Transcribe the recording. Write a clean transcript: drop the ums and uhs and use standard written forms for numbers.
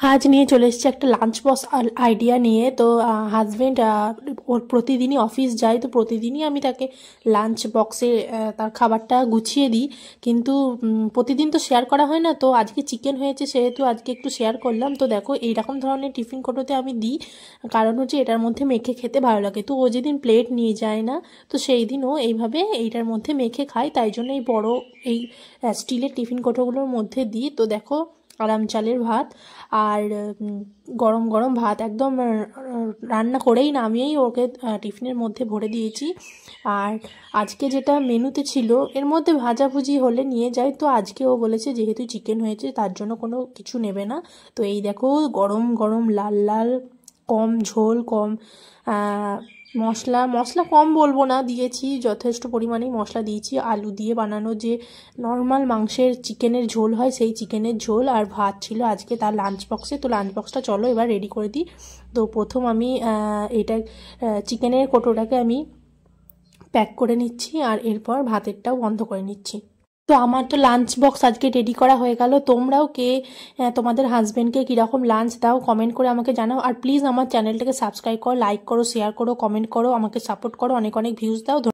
আজ নিয়ে চলে এসেছি একটা লাঞ্চ বক্স আইডিয়া নিয়ে। তো হাজব্যান্ড ওর প্রতিদিনই অফিস যায়, তো প্রতিদিনই আমি তাকে লাঞ্চ বক্সে তার খাবারটা গুছিয়ে দিই। কিন্তু প্রতিদিন তো শেয়ার করা হয় না, তো আজকে চিকেন হয়েছে সেহেতু আজকে একটু শেয়ার করলাম। তো দেখো এইরকম ধরনের টিফিন কোটোতে আমি দিই, কারণ হচ্ছে এটার মধ্যে মেখে খেতে ভালো লাগে। তো ও যেদিন প্লেট নিয়ে যায় না, তো সেই দিন ও এইভাবে এইটার মধ্যে মেখে খায়, তাই জন্য এই বড় এই স্টিলের টিফিন কোটোগুলোর মধ্যে দিই। তো দেখো আরাম চালের ভাত আর গরম গরম ভাত একদম রান্না করেই নামিয়েই ওকে টিফিনের মধ্যে ভরে দিয়েছি। আর আজকে যেটা মেনুতে ছিল এর মধ্যে ভাজাভুজি হলে নিয়ে যায়, তো আজকে ও বলেছে যেহেতু চিকেন হয়েছে তার জন্য কোনো কিছু নেবে না। তো এই দেখো গরম গরম লাল লাল, কম ঝোল, কম মশলা মশলা কম বলবো না, দিয়েছি যথেষ্ট পরিমাণেই মশলা দিয়েছি। আলু দিয়ে বানানো যে নর্মাল মাংসের চিকেনের ঝোল হয় সেই চিকেনের ঝোল, আর ভাত ছিল আজকে তার লাঞ্চ বক্সে। তো লাঞ্চ বক্সটা চলো এবার রেডি করে দিই। তো প্রথম আমি এটা চিকেনের কোটোটাকে আমি প্যাক করে নিচ্ছি, আর এরপর ভাতেরটাও বন্ধ করে নিচ্ছি। তো আমার তো লাঞ্চ বক্স আজকে রেডি করা হয়ে গেল। তোমরাও কে তোমাদের হাজব্যান্ডকে কীরকম লাঞ্চ দাও কমেন্ট করে আমাকে জানাও। আর প্লিজ আমার চ্যানেলটাকে সাবস্ক্রাইব করো, লাইক করো, শেয়ার করো, কমেন্ট করো, আমাকে সাপোর্ট করো, অনেক অনেক ভিউজ দাও।